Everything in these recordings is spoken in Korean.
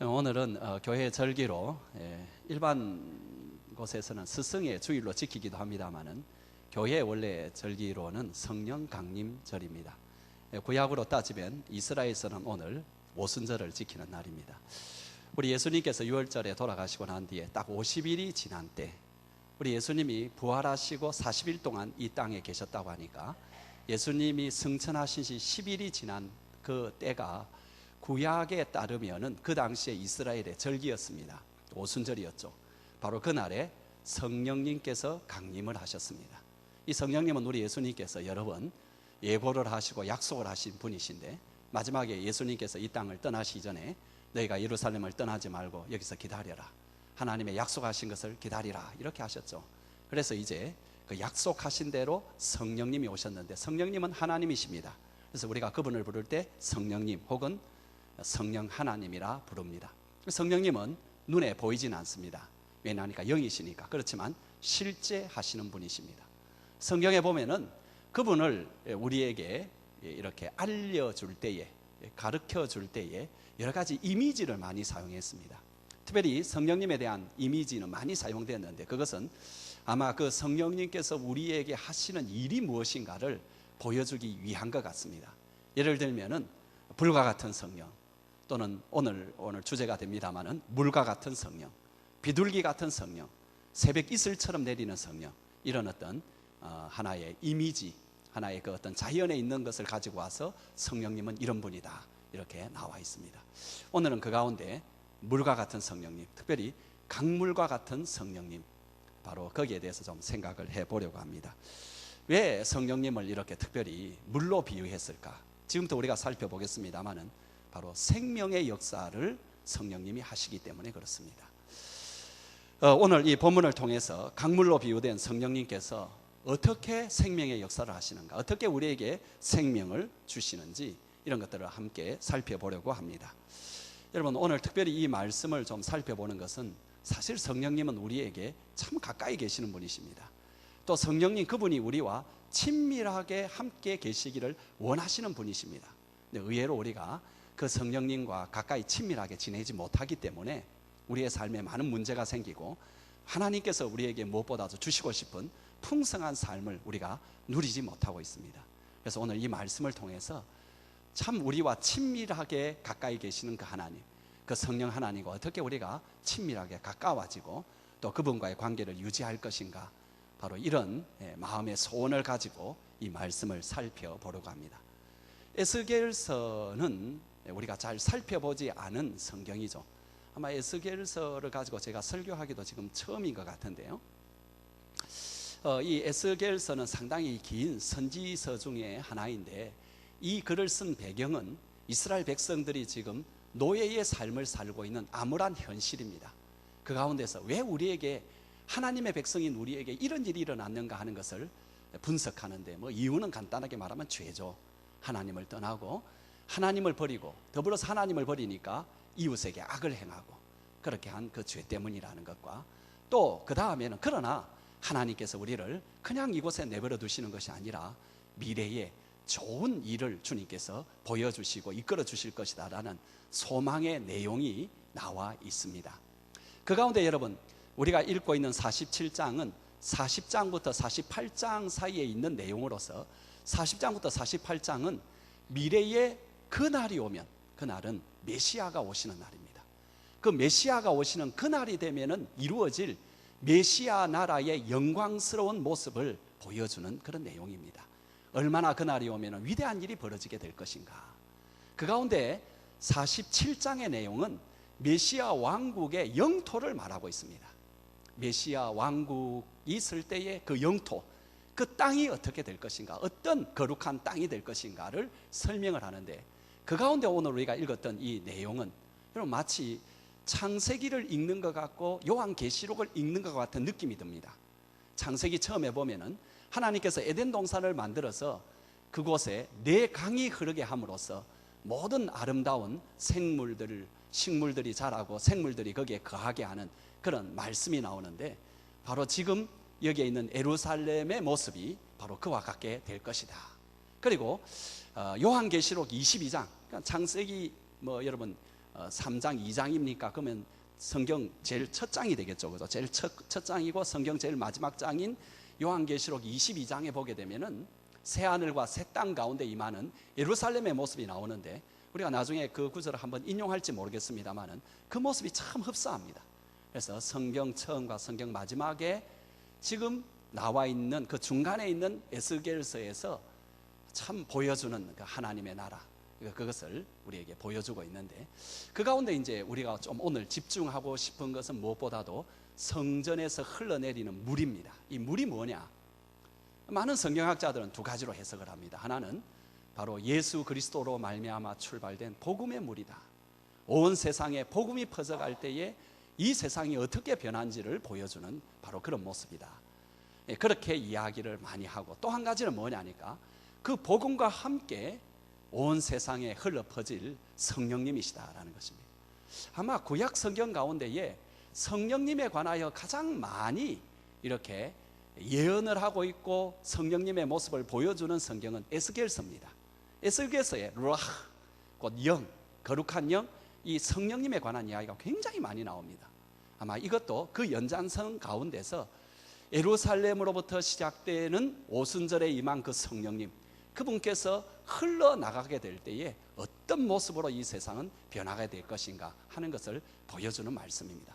오늘은 교회 절기로 일반 곳에서는 스승의 주일로 지키기도 합니다만은 교회 원래 절기로는 성령 강림절입니다. 구약으로 따지면 이스라엘에서는 오늘 오순절을 지키는 날입니다. 우리 예수님께서 6월절에 돌아가시고 난 뒤에 딱 50일이 지난 때 우리 예수님이 부활하시고 40일 동안 이 땅에 계셨다고 하니까 예수님이 승천하신 지 10일이 지난 그 때가 구약에 따르면은 그 당시에 이스라엘의 절기였습니다. 오순절이었죠. 바로 그날에 성령님께서 강림을 하셨습니다. 이 성령님은 우리 예수님께서 여러 번 예고를 하시고 약속을 하신 분이신데 마지막에 예수님께서 이 땅을 떠나시기 전에 너희가 예루살렘을 떠나지 말고 여기서 기다려라. 하나님의 약속하신 것을 기다리라. 이렇게 하셨죠. 그래서 이제 그 약속하신 대로 성령님이 오셨는데 성령님은 하나님이십니다. 그래서 우리가 그분을 부를 때 성령님 혹은 성령 하나님이라 부릅니다. 성령님은 눈에 보이진 않습니다. 왜냐하니까 영이시니까. 그렇지만 실제 하시는 분이십니다. 성경에 보면은 그분을 우리에게 이렇게 알려줄 때에, 가르쳐 줄 때에 여러 가지 이미지를 많이 사용했습니다. 특별히 성령님에 대한 이미지는 많이 사용되었는데 그것은 아마 그 성령님께서 우리에게 하시는 일이 무엇인가를 보여주기 위한 것 같습니다. 예를 들면은 불과 같은 성령, 또는 오늘 주제가 됩니다만은 물과 같은 성령, 비둘기 같은 성령, 새벽 이슬처럼 내리는 성령, 이런 어떤 하나의 이미지, 하나의 그 어떤 자연에 있는 것을 가지고 와서 성령님은 이런 분이다 이렇게 나와 있습니다. 오늘은 그 가운데 물과 같은 성령님, 특별히 강물과 같은 성령님, 바로 거기에 대해서 좀 생각을 해보려고 합니다. 왜 성령님을 이렇게 특별히 물로 비유했을까? 지금부터 우리가 살펴보겠습니다만은 바로 생명의 역사를 성령님이 하시기 때문에 그렇습니다. 오늘 이 본문을 통해서 강물로 비유된 성령님께서 어떻게 생명의 역사를 하시는가, 어떻게 우리에게 생명을 주시는지 이런 것들을 함께 살펴보려고 합니다. 여러분, 오늘 특별히 이 말씀을 좀 살펴보는 것은 사실 성령님은 우리에게 참 가까이 계시는 분이십니다. 또 성령님 그분이 우리와 친밀하게 함께 계시기를 원하시는 분이십니다. 근데 의외로 우리가 그 성령님과 가까이 친밀하게 지내지 못하기 때문에 우리의 삶에 많은 문제가 생기고 하나님께서 우리에게 무엇보다도 주시고 싶은 풍성한 삶을 우리가 누리지 못하고 있습니다. 그래서 오늘 이 말씀을 통해서 참 우리와 친밀하게 가까이 계시는 그 하나님, 그 성령 하나님과 어떻게 우리가 친밀하게 가까워지고 또 그분과의 관계를 유지할 것인가, 바로 이런 마음의 소원을 가지고 이 말씀을 살펴보려고 합니다. 에스겔서는 우리가 잘 살펴보지 않은 성경이죠. 아마 에스겔서를 가지고 제가 설교하기도 지금 처음인 것 같은데요. 이 에스겔서는 상당히 긴 선지서 중에 하나인데 이 글을 쓴 배경은 이스라엘 백성들이 지금 노예의 삶을 살고 있는 암울한 현실입니다. 그 가운데서 왜 우리에게, 하나님의 백성인 우리에게 이런 일이 일어났는가 하는 것을 분석하는데 이유는 간단하게 말하면 죄죠. 하나님을 떠나고 하나님을 버리고 더불어서 하나님을 버리니까 이웃에게 악을 행하고 그렇게 한 그 죄 때문이라는 것과 또 그 다음에는 그러나 하나님께서 우리를 그냥 이곳에 내버려 두시는 것이 아니라 미래에 좋은 일을 주님께서 보여주시고 이끌어 주실 것이다 라는 소망의 내용이 나와 있습니다. 그 가운데 여러분, 우리가 읽고 있는 47장은 40장부터 48장 사이에 있는 내용으로서 40장부터 48장은 미래의 그날이 오면, 그날은 메시아가 오시는 날입니다. 그 메시아가 오시는 그날이 되면은 이루어질 메시아 나라의 영광스러운 모습을 보여주는 그런 내용입니다. 얼마나 그날이 오면은 위대한 일이 벌어지게 될 것인가. 그 가운데 47장의 내용은 메시아 왕국의 영토를 말하고 있습니다. 메시아 왕국이 있을 때의 그 영토, 그 땅이 어떻게 될 것인가, 어떤 거룩한 땅이 될 것인가를 설명을 하는데 그 가운데 오늘 우리가 읽었던 이 내용은 여러분 마치 창세기를 읽는 것 같고 요한계시록을 읽는 것 같은 느낌이 듭니다. 창세기 처음에 보면은 하나님께서 에덴 동산을 만들어서 그곳에 네 강이 흐르게 함으로써 모든 아름다운 생물들, 식물들이 자라고 생물들이 거기에 거하게 하는 그런 말씀이 나오는데 바로 지금 여기에 있는 예루살렘의 모습이 바로 그와 같게 될 것이다. 그리고 요한계시록 22장, 그러니까 창세기 여러분 3장 2장입니까? 그러면 성경 제일 첫 장이 되겠죠. 그죠? 제일 첫 장이고 성경 제일 마지막 장인 요한계시록 22장에 보게 되면은 새 하늘과 새 땅 가운데 임하는 예루살렘의 모습이 나오는데, 우리가 나중에 그 구절을 한번 인용할지 모르겠습니다만은 그 모습이 참 흡사합니다. 그래서 성경 처음과 성경 마지막에 지금 나와 있는 그 중간에 있는 에스겔서에서 참 보여주는 그 하나님의 나라, 그것을 우리에게 보여주고 있는데, 그 가운데 이제 우리가 좀 오늘 집중하고 싶은 것은 무엇보다도 성전에서 흘러내리는 물입니다. 이 물이 뭐냐? 많은 성경학자들은 두 가지로 해석을 합니다. 하나는 바로 예수 그리스도로 말미암아 출발된 복음의 물이다. 온 세상에 복음이 퍼져갈 때에 이 세상이 어떻게 변한지를 보여주는 바로 그런 모습이다. 그렇게 이야기를 많이 하고, 또 한 가지는 뭐냐니까 그 복음과 함께 온 세상에 흘러 퍼질 성령님이시다라는 것입니다. 아마 구약 성경 가운데에 성령님에 관하여 가장 많이 이렇게 예언을 하고 있고 성령님의 모습을 보여주는 성경은 에스겔서입니다. 에스겔서에 루아흐, 곧 영, 거룩한 영, 이 성령님에 관한 이야기가 굉장히 많이 나옵니다. 아마 이것도 그 연장선 가운데서 예루살렘으로부터 시작되는 오순절에 임한 그 성령님, 그분께서 흘러나가게 될 때에 어떤 모습으로 이 세상은 변화가 될 것인가 하는 것을 보여주는 말씀입니다.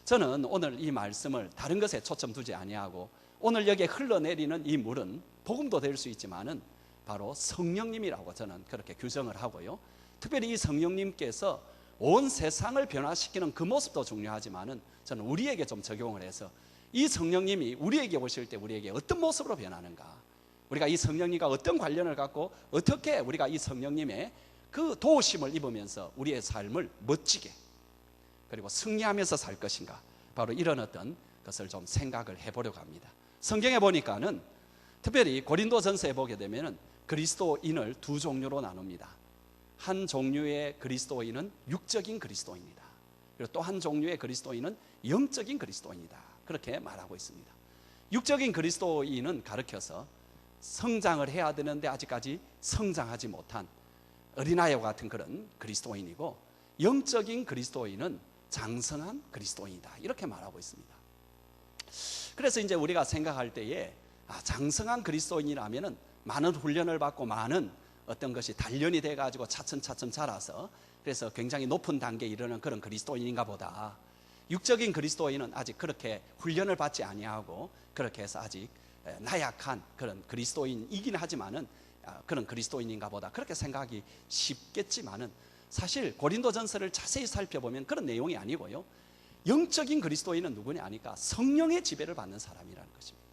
저는 오늘 이 말씀을 다른 것에 초점 두지 아니하고, 오늘 여기에 흘러내리는 이 물은 복음도 될 수 있지만은 바로 성령님이라고 저는 그렇게 규정을 하고요. 특별히 이 성령님께서 온 세상을 변화시키는 그 모습도 중요하지만은 저는 우리에게 좀 적용을 해서 이 성령님이 우리에게 오실 때 우리에게 어떤 모습으로 변하는가, 우리가 이 성령님과 어떤 관련을 갖고 어떻게 우리가 이 성령님의 그 도우심을 입으면서 우리의 삶을 멋지게 그리고 승리하면서 살 것인가, 바로 이런 어떤 것을 좀 생각을 해보려고 합니다. 성경에 보니까는 특별히 고린도전서에 보게 되면은 그리스도인을 두 종류로 나눕니다. 한 종류의 그리스도인은 육적인 그리스도인이다. 그리고 또 한 종류의 그리스도인은 영적인 그리스도인이다. 그렇게 말하고 있습니다. 육적인 그리스도인은 가르쳐서 성장을 해야 되는데 아직까지 성장하지 못한 어린아이와 같은 그런 그리스도인이고, 영적인 그리스도인은 장성한 그리스도인이다. 이렇게 말하고 있습니다. 그래서 이제 우리가 생각할 때에 장성한 그리스도인이라면은 많은 훈련을 받고 많은 어떤 것이 단련이 돼가지고 차츰차츰 자라서 그래서 굉장히 높은 단계에 이르는 그런 그리스도인인가 보다. 육적인 그리스도인은 아직 그렇게 훈련을 받지 아니하고 그렇게 해서 아직 나약한 그런 그리스도인이긴 하지만은 그런 그리스도인인가 보다, 그렇게 생각하기 쉽겠지만은 사실 고린도전서를 자세히 살펴보면 그런 내용이 아니고요. 영적인 그리스도인은 누구냐 하니까 성령의 지배를 받는 사람이라는 것입니다.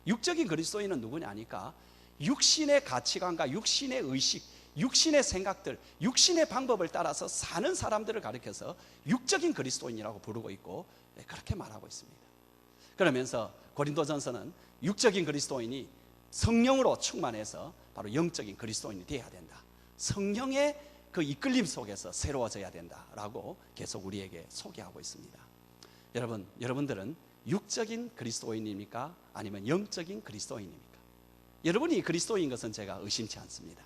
육적인 그리스도인은 누구냐 하니까 육신의 가치관과 육신의 의식, 육신의 생각들, 육신의 방법을 따라서 사는 사람들을 가리켜서 육적인 그리스도인이라고 부르고 있고 그렇게 말하고 있습니다. 그러면서 고린도전서는 육적인 그리스도인이 성령으로 충만해서 바로 영적인 그리스도인이 되어야 된다. 성령의 그 이끌림 속에서 새로워져야 된다라고 계속 우리에게 소개하고 있습니다. 여러분들은 육적인 그리스도인입니까? 아니면 영적인 그리스도인입니까? 여러분이 그리스도인 것은 제가 의심치 않습니다.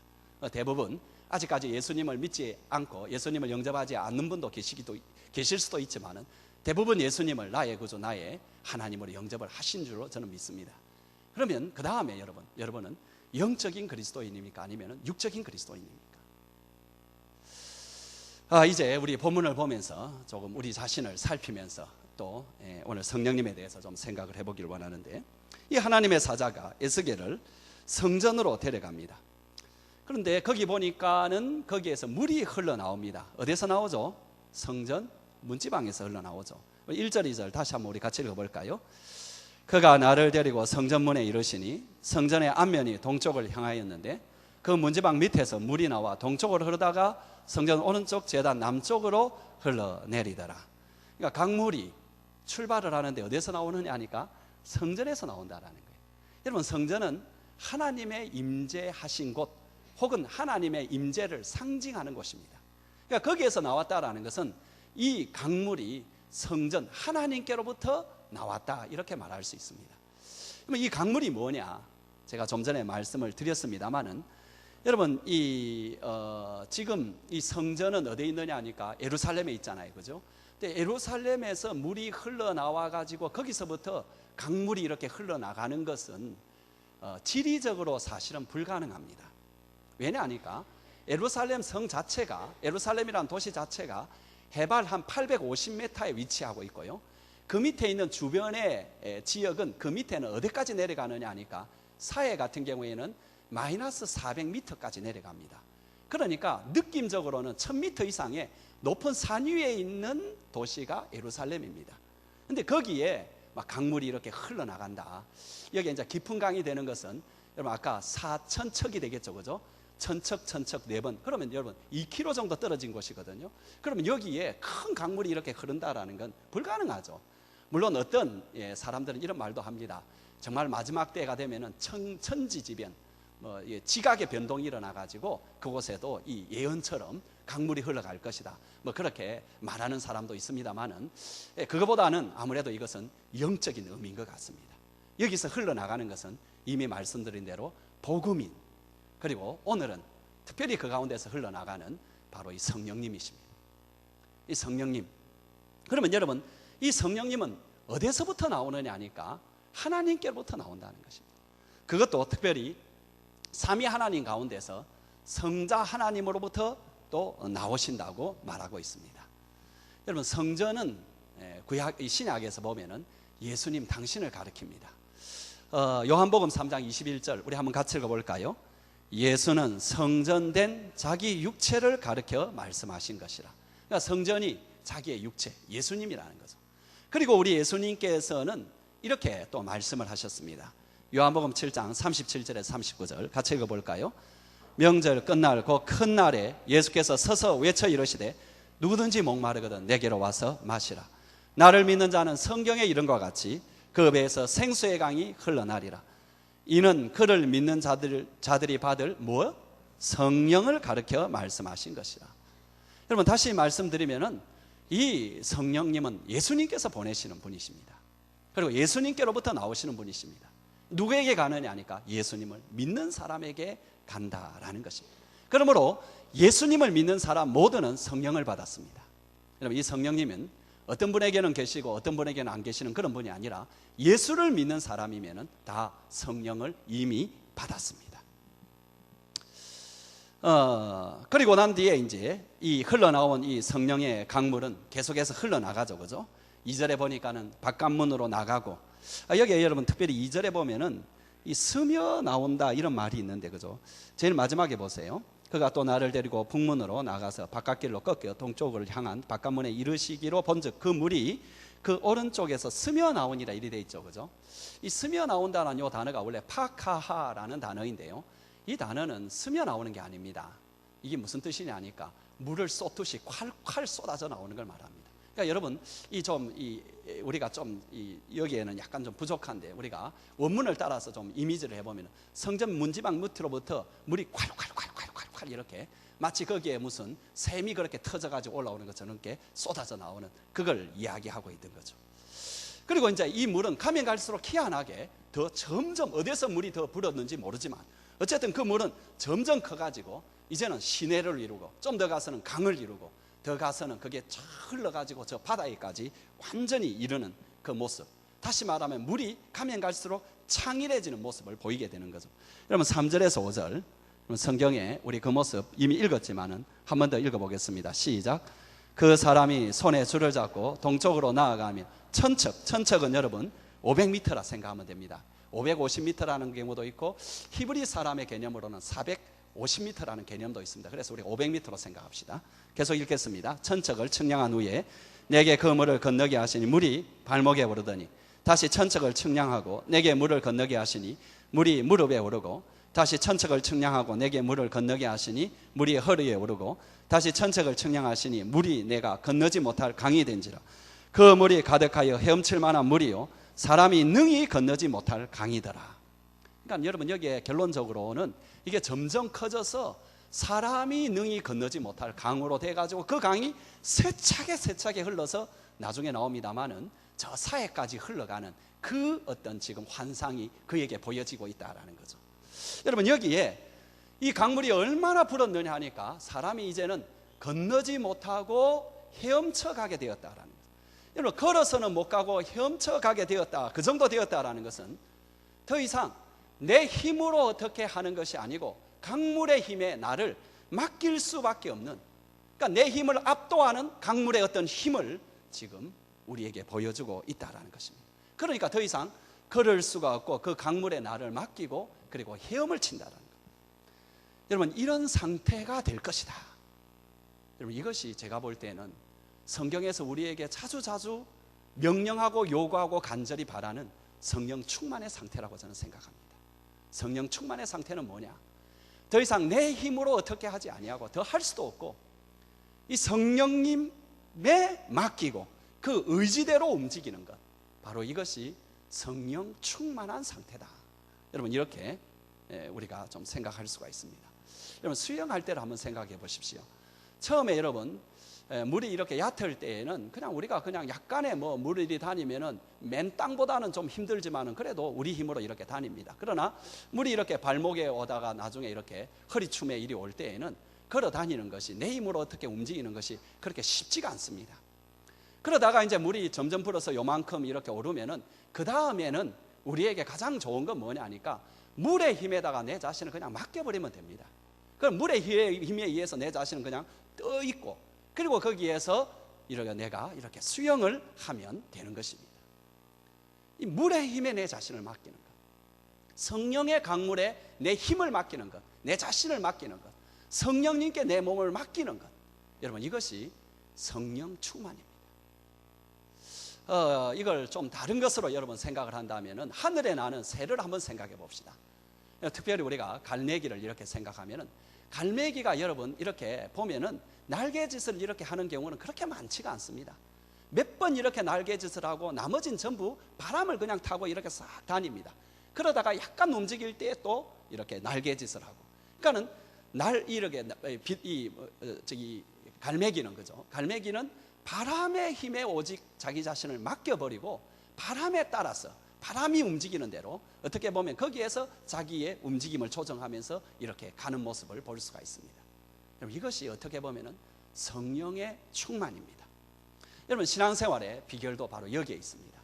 대부분 아직까지 예수님을 믿지 않고 예수님을 영접하지 않는 분도 계실 수도 있지만은 대부분 예수님을 나의 구주, 나의 하나님으로 영접을 하신 줄로 저는 믿습니다. 그러면 그 다음에 여러분은 영적인 그리스도인입니까? 아니면 육적인 그리스도인입니까? 이제 우리 본문을 보면서 조금 우리 자신을 살피면서 또 오늘 성령님에 대해서 좀 생각을 해보길 원하는데, 이 하나님의 사자가 에스겔을 성전으로 데려갑니다. 그런데 거기 보니까는 거기에서 물이 흘러나옵니다. 어디서 나오죠? 성전 문지방에서 흘러나오죠. 1절 2절 다시 한번 우리 같이 읽어볼까요? 그가 나를 데리고 성전문에 이르시니 성전의 앞면이 동쪽을 향하였는데 그 문지방 밑에서 물이 나와 동쪽으로 흐르다가 성전 오른쪽 제단 남쪽으로 흘러내리더라. 그러니까 강물이 출발을 하는데 어디서 나오느냐 하니까 성전에서 나온다라는 거예요. 여러분, 성전은 하나님의 임재하신 곳 혹은 하나님의 임재를 상징하는 곳입니다. 그러니까 거기에서 나왔다라는 것은 이 강물이 성전 하나님께로부터 나왔다, 이렇게 말할 수 있습니다. 그러면 이 강물이 뭐냐? 제가 좀 전에 말씀을 드렸습니다마는 여러분 지금 이 성전은 어디에 있느냐 하니까 예루살렘에 있잖아요, 그죠? 근데 예루살렘에서 물이 흘러나와 가지고 거기서부터 강물이 이렇게 흘러나가는 것은 지리적으로 사실은 불가능합니다. 왜냐하니까 예루살렘 성 자체가, 예루살렘이라는 도시 자체가 해발 한 850m에 위치하고 있고요, 그 밑에 있는 주변의 지역은 그 밑에는 어디까지 내려가느냐 하니까 사해 같은 경우에는 마이너스 400m까지 내려갑니다. 그러니까 느낌적으로는 1000m 이상의 높은 산 위에 있는 도시가 예루살렘입니다. 근데 거기에 막 강물이 이렇게 흘러나간다. 여기 이제 깊은 강이 되는 것은 여러분 아까 4,000척이 되겠죠, 그죠? 1,000척 4번. 그러면 여러분 2km 정도 떨어진 곳이거든요. 그러면 여기에 큰 강물이 이렇게 흐른다라는 건 불가능하죠. 물론 어떤 사람들은 이런 말도 합니다. 정말 마지막 때가 되면은 천지지변, 지각의 변동이 일어나 가지고 그곳에도 이 예언처럼 강물이 흘러갈 것이다, 그렇게 말하는 사람도 있습니다만은, 그거보다는 아무래도 이것은 영적인 의미인 것 같습니다. 여기서 흘러나가는 것은 이미 말씀드린 대로 복음인, 그리고 오늘은 특별히 그 가운데서 흘러나가는 바로 이 성령님이십니다. 이 성령님. 그러면 여러분, 이 성령님은 어디서부터 나오느냐 하니까 하나님께로부터 나온다는 것입니다. 그것도 특별히 삼위 하나님 가운데서 성자 하나님으로부터 또 나오신다고 말하고 있습니다. 여러분, 성전은 신약에서 보면은 예수님 당신을 가리킵니다. 요한복음 3장 21절 우리 한번 같이 읽어볼까요? 예수는 성전된 자기 육체를 가리켜 말씀하신 것이라. 그러니까 성전이 자기의 육체, 예수님이라는 거죠. 그리고 우리 예수님께서는 이렇게 또 말씀을 하셨습니다. 요한복음 7장 37절에서 39절 같이 읽어볼까요? 명절 끝날 그 큰 날에 예수께서 서서 외쳐 이르시되 누구든지 목마르거든 내게로 와서 마시라. 나를 믿는 자는 성경에 이른 것 같이 그 배에서 생수의 강이 흘러나리라. 이는 그를 믿는 자들이 받을 무엇? 성령을 가르쳐 말씀하신 것이라. 여러분, 다시 말씀드리면은 이 성령님은 예수님께서 보내시는 분이십니다. 그리고 예수님께로부터 나오시는 분이십니다. 누구에게 가느냐 하니까 예수님을 믿는 사람에게 간다라는 것입니다. 그러므로 예수님을 믿는 사람 모두는 성령을 받았습니다. 여러분, 이 성령님은 어떤 분에게는 계시고 어떤 분에게는 안 계시는 그런 분이 아니라 예수를 믿는 사람이면 다 성령을 이미 받았습니다. 그리고 난 뒤에 이제 이 흘러나온 이 성령의 강물은 계속해서 흘러나가죠, 그죠? 2절에 보니까는 바깥문으로 나가고, 여기에 여러분 특별히 2절에 보면은 이 스며 나온다 이런 말이 있는데, 그죠? 제일 마지막에 보세요. 그가 또 나를 데리고 북문으로 나가서 바깥길로 꺾여 동쪽을 향한 바깥문에 이르시기로 본즉 그 물이 그 오른쪽에서 스며 나오니라 이리 돼 있죠, 그죠? 이 스며 나온다는 이 단어가 원래 파카하라는 단어인데요, 이 단어는 스며 나오는 게 아닙니다. 이게 무슨 뜻이냐 하니까 물을 쏟듯이 콸콸 쏟아져 나오는 걸 말합니다. 그러니까 여러분, 우리가 여기에는 약간 좀 부족한데, 우리가 원문을 따라서 좀 이미지를 해보면 성전 문지방 밑으로부터 물이 콸콸콸콸콸콸 이렇게 마치 거기에 무슨 샘이 그렇게 터져가지고 올라오는 것처럼 이렇게 쏟아져 나오는, 그걸 이야기하고 있던 거죠. 그리고 이제 이 물은 가면 갈수록 희한하게 더 점점 어디서 물이 더 불었는지 모르지만 어쨌든 그 물은 점점 커가지고 이제는 시내를 이루고 좀 더 가서는 강을 이루고 더 가서는 그게 쫙 흘러가지고 저 바다에까지 완전히 이르는 그 모습, 다시 말하면 물이 가면 갈수록 창일해지는 모습을 보이게 되는 거죠. 여러분, 3절에서 5절 성경에 우리 그 모습 이미 읽었지만은 한 번 더 읽어보겠습니다. 시작. 그 사람이 손에 줄을 잡고 동쪽으로 나아가며 천척은 여러분 500m라 생각하면 됩니다. 550m라는 경우도 있고 히브리 사람의 개념으로는 450m라는 개념도 있습니다. 그래서 우리 500m로 생각합시다. 계속 읽겠습니다. 천척을 측량한 후에 내게 그 물을 건너게 하시니 물이 발목에 오르더니 다시 천척을 측량하고 내게 물을 건너게 하시니 물이 무릎에 오르고 다시 천척을 측량하고 내게 물을 건너게 하시니 물이 허리에 오르고 다시 천척을 측량하시니 물이 내가 건너지 못할 강이 된지라. 그 물이 가득하여 헤엄칠 만한 물이요 사람이 능히 건너지 못할 강이더라. 그러니까 여러분, 여기에 결론적으로는 이게 점점 커져서 사람이 능히 건너지 못할 강으로 돼가지고 그 강이 세차게 흘러서 나중에 나옵니다만은 저 사해까지 흘러가는 그 어떤 지금 환상이 그에게 보여지고 있다라는 거죠. 여러분, 여기에 이 강물이 얼마나 불었느냐 하니까 사람이 이제는 건너지 못하고 헤엄쳐 가게 되었다라는 거예요. 여러분, 걸어서는 못 가고 헤엄쳐 가게 되었다, 그 정도 되었다라는 것은 더 이상 내 힘으로 어떻게 하는 것이 아니고 강물의 힘에 나를 맡길 수밖에 없는, 그러니까 내 힘을 압도하는 강물의 어떤 힘을 지금 우리에게 보여주고 있다라는 것입니다. 그러니까 더 이상 걸을 수가 없고 그 강물에 나를 맡기고 그리고 헤엄을 친다라는 거예요. 여러분, 이런 상태가 될 것이다. 여러분, 이것이 제가 볼 때는 성경에서 우리에게 자주자주 명령하고 요구하고 간절히 바라는 성령 충만의 상태라고 저는 생각합니다. 성령 충만의 상태는 뭐냐? 더 이상 내 힘으로 어떻게 하지 아니하고 더 할 수도 없고 이 성령님에 맡기고 그 의지대로 움직이는 것, 바로 이것이 성령 충만한 상태다. 여러분, 이렇게 우리가 좀 생각할 수가 있습니다. 여러분, 수영할 때를 한번 생각해 보십시오. 처음에 여러분 물이 이렇게 얕을 때에는 그냥 우리가 그냥 약간의 물이 다니면은 맨 땅보다는 좀 힘들지만은 그래도 우리 힘으로 이렇게 다닙니다. 그러나 물이 이렇게 발목에 오다가 나중에 이렇게 허리춤에 이리 올 때에는 걸어 다니는 것이, 내 힘으로 어떻게 움직이는 것이 그렇게 쉽지가 않습니다. 그러다가 이제 물이 점점 불어서 요만큼 이렇게 오르면은 그 다음에는 우리에게 가장 좋은 건 뭐냐 하니까 물의 힘에다가 내 자신을 그냥 맡겨버리면 됩니다. 그럼 물의 힘에 의해서 내 자신은 그냥 떠 있고, 그리고 거기에서 내가 이렇게 수영을 하면 되는 것입니다. 이 물의 힘에 내 자신을 맡기는 것, 성령의 강물에 내 힘을 맡기는 것, 내 자신을 맡기는 것, 성령님께 내 몸을 맡기는 것, 여러분, 이것이 성령 충만입니다. 이걸 좀 다른 것으로 여러분 생각을 한다면은 하늘에 나는 새를 한번 생각해 봅시다. 특별히 우리가 갈매기를 이렇게 생각하면은, 갈매기가 여러분 이렇게 보면은 날개짓을 이렇게 하는 경우는 그렇게 많지가 않습니다. 몇 번 이렇게 날개짓을 하고 나머지는 전부 바람을 그냥 타고 이렇게 싹 다닙니다. 그러다가 약간 움직일 때 또 이렇게 날개짓을 하고, 그러니까는 갈매기는 그죠? 갈매기는 바람의 힘에 오직 자기 자신을 맡겨버리고 바람에 따라서 바람이 움직이는 대로 어떻게 보면 거기에서 자기의 움직임을 조정하면서 이렇게 가는 모습을 볼 수가 있습니다. 여러분, 이것이 어떻게 보면 성령의 충만입니다. 여러분, 신앙생활의 비결도 바로 여기에 있습니다.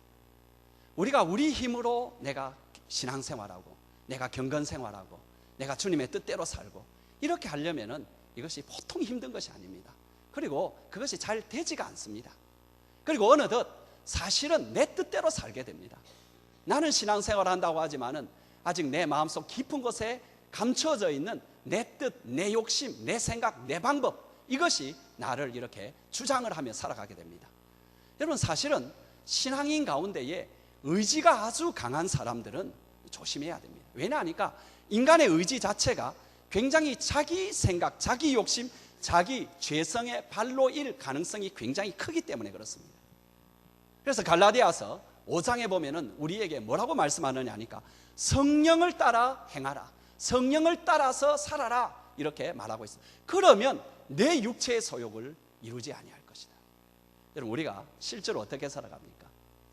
우리가 우리 힘으로 내가 신앙생활하고 내가 경건생활하고 내가 주님의 뜻대로 살고 이렇게 하려면은 이것이 보통 힘든 것이 아닙니다. 그리고 그것이 잘 되지가 않습니다. 그리고 어느덧 사실은 내 뜻대로 살게 됩니다. 나는 신앙생활을 한다고 하지만은 아직 내 마음속 깊은 곳에 감춰져 있는 내 뜻, 내 욕심, 내 생각, 내 방법, 이것이 나를 이렇게 주장을 하며 살아가게 됩니다. 여러분, 사실은 신앙인 가운데에 의지가 아주 강한 사람들은 조심해야 됩니다. 왜냐하니까 인간의 의지 자체가 굉장히 자기 생각, 자기 욕심, 자기 죄성의 발로 일 가능성이 굉장히 크기 때문에 그렇습니다. 그래서 갈라디아서 5장에 보면은 우리에게 뭐라고 말씀하느냐 하니까 성령을 따라 행하라, 성령을 따라서 살아라, 이렇게 말하고 있습니다. 그러면 내 육체의 소욕을 이루지 아니할 것이다. 여러분, 우리가 실제로 어떻게 살아갑니까?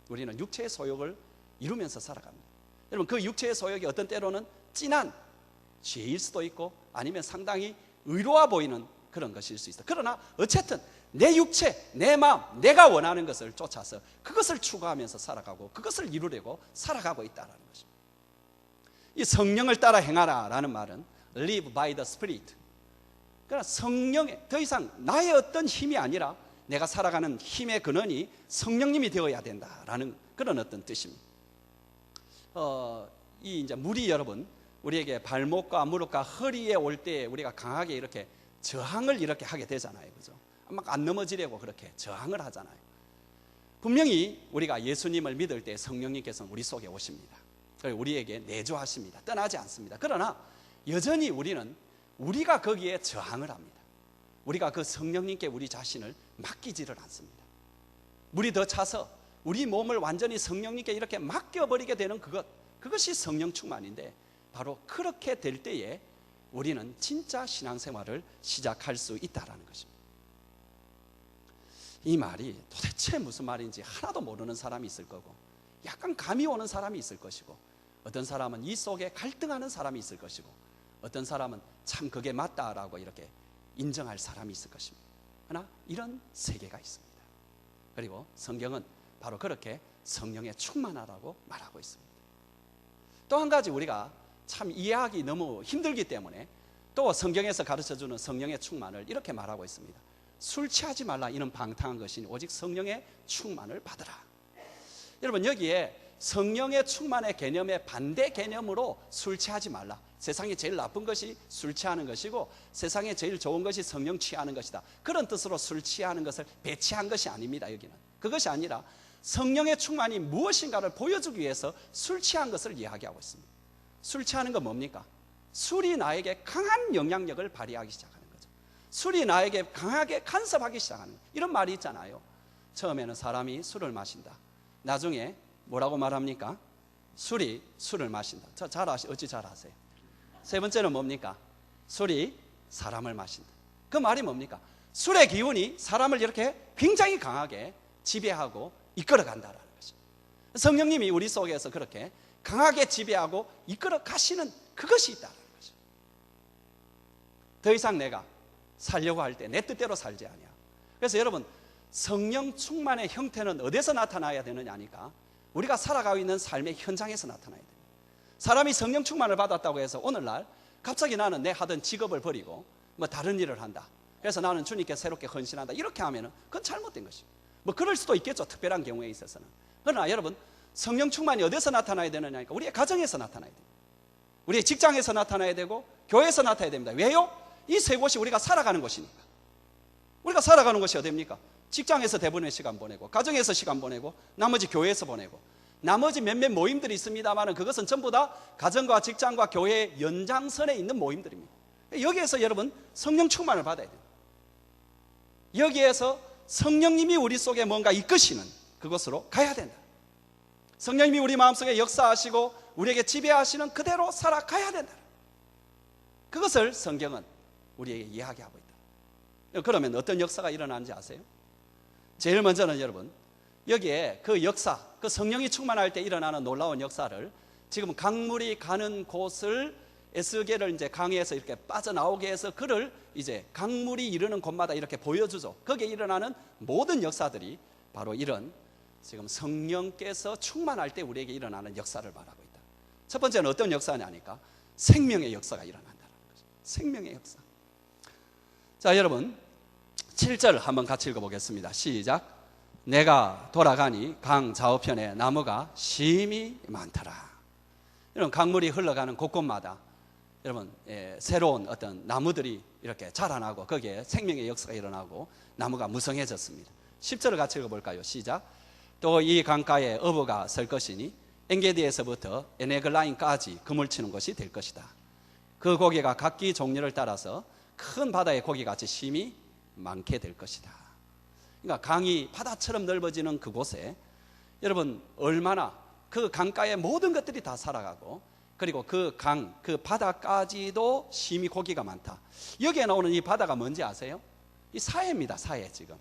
우리는 육체의 소욕을 이루면서 살아갑니다. 여러분, 그 육체의 소욕이 어떤 때로는 진한 죄일 수도 있고 아니면 상당히 의로워 보이는 그런 것일 수 있어. 그러나 어쨌든 내 육체, 내 마음, 내가 원하는 것을 쫓아서 그것을 추구하면서 살아가고 그것을 이루려고 살아가고 있다는 것입니다. 이 성령을 따라 행하라라는 말은 live by the Spirit, 그러나 성령의, 더 이상 나의 어떤 힘이 아니라 내가 살아가는 힘의 근원이 성령님이 되어야 된다라는 그런 어떤 뜻입니다. 이 이제 물이 여러분 우리에게 발목과 무릎과 허리에 올 때 우리가 강하게 이렇게 저항을 이렇게 하게 되잖아요, 그죠? 막 안 넘어지려고 그렇게 저항을 하잖아요. 분명히 우리가 예수님을 믿을 때 성령님께서는 우리 속에 오십니다. 우리에게 내주하십니다. 떠나지 않습니다. 그러나 여전히 우리가 거기에 저항을 합니다. 우리가 그 성령님께 우리 자신을 맡기지를 않습니다. 물이 더 차서 우리 몸을 완전히 성령님께 이렇게 맡겨버리게 되는 그것이 성령 충만인데, 바로 그렇게 될 때에 우리는 진짜 신앙생활을 시작할 수 있다는 것입니다. 이 말이 도대체 무슨 말인지 하나도 모르는 사람이 있을 거고, 약간 감이 오는 사람이 있을 것이고, 어떤 사람은 이 속에 갈등하는 사람이 있을 것이고, 어떤 사람은 참 그게 맞다라고 이렇게 인정할 사람이 있을 것입니다. 그러나 이런 세계가 있습니다. 그리고 성경은 바로 그렇게 성령에 충만하라고 말하고 있습니다. 또 한 가지 우리가 참 이해하기 너무 힘들기 때문에 또 성경에서 가르쳐주는 성령의 충만을 이렇게 말하고 있습니다. 술 취하지 말라, 이는 방탕한 것이니 오직 성령의 충만을 받으라. 여러분, 여기에 성령의 충만의 개념의 반대 개념으로 술 취하지 말라, 세상에 제일 나쁜 것이 술 취하는 것이고 세상에 제일 좋은 것이 성령 취하는 것이다, 그런 뜻으로 술 취하는 것을 배치한 것이 아닙니다. 여기는 그것이 아니라 성령의 충만이 무엇인가를 보여주기 위해서 술 취한 것을 이야기하고 있습니다. 술 취하는 건 뭡니까? 술이 나에게 강한 영향력을 발휘하기 시작하는 거죠. 술이 나에게 강하게 간섭하기 시작하는 거예요. 이런 말이 있잖아요. 처음에는 사람이 술을 마신다, 나중에 뭐라고 말합니까? 술이 술을 마신다. 어찌 잘 아세요? 세 번째는 뭡니까? 술이 사람을 마신다. 그 말이 뭡니까? 술의 기운이 사람을 이렇게 굉장히 강하게 지배하고 이끌어간다라는 것이죠. 성령님이 우리 속에서 그렇게 강하게 지배하고 이끌어 가시는 그것이 있다는 거죠. 더 이상 내가 살려고 할 때 내 뜻대로 살지 아니야. 그래서 여러분, 성령 충만의 형태는 어디서 나타나야 되느냐 하니까 우리가 살아가고 있는 삶의 현장에서 나타나야 됩니다. 사람이 성령 충만을 받았다고 해서 오늘날 갑자기 나는 내 하던 직업을 버리고 뭐 다른 일을 한다, 그래서 나는 주님께 새롭게 헌신한다, 이렇게 하면은 그건 잘못된 것이죠. 뭐 그럴 수도 있겠죠, 특별한 경우에 있어서는. 그러나 여러분, 성령 충만이 어디서 나타나야 되느냐 하니까 우리의 가정에서 나타나야 됩니다. 우리의 직장에서 나타나야 되고 교회에서 나타나야 됩니다. 왜요? 이 세 곳이 우리가 살아가는 곳이니까. 우리가 살아가는 곳이 어디입니까? 직장에서 대부분의 시간 보내고, 가정에서 시간 보내고, 나머지 교회에서 보내고, 나머지 몇몇 모임들이 있습니다만 그것은 전부 다 가정과 직장과 교회의 연장선에 있는 모임들입니다. 여기에서 여러분 성령 충만을 받아야 돼요. 여기에서 성령님이 우리 속에 뭔가 이끄시는 그곳으로 가야 된다. 성령님이 우리 마음속에 역사하시고 우리에게 지배하시는 그대로 살아가야 된다. 그것을 성경은 우리에게 이야기하고 있다. 그러면 어떤 역사가 일어나는지 아세요? 제일 먼저는 여러분, 여기에 그 역사, 그 성령이 충만할 때 일어나는 놀라운 역사를 지금 강물이 가는 곳을 에스겔을 이제 강에서 이렇게 빠져나오게 해서 그를 이제 강물이 이르는 곳마다 이렇게 보여주죠. 거기에 일어나는 모든 역사들이 바로 이런 지금 성령께서 충만할 때 우리에게 일어나는 역사를 말하고 있다. 첫 번째는 어떤 역사냐니까 생명의 역사가 일어난다는 거죠. 생명의 역사. 자, 여러분 7절 한번 같이 읽어보겠습니다. 시작. 내가 돌아가니 강 좌우편에 나무가 심히 많더라. 이런 강물이 흘러가는 곳곳마다 여러분 새로운 어떤 나무들이 이렇게 자라나고 거기에 생명의 역사가 일어나고 나무가 무성해졌습니다. 10절을 같이 읽어볼까요? 시작. 또 이 강가에 어부가 설 것이니 엔게디에서부터 에네글라인까지 그물 치는 것이 될 것이다. 그 고기가 각기 종류를 따라서 큰 바다의 고기같이 심히 많게 될 것이다. 그러니까 강이 바다처럼 넓어지는 그곳에 여러분 얼마나 그 강가의 모든 것들이 다 살아가고 그리고 그 강, 그 바다까지도 심히 고기가 많다. 여기에 나오는 이 바다가 뭔지 아세요? 이 사해입니다. 사해. 지금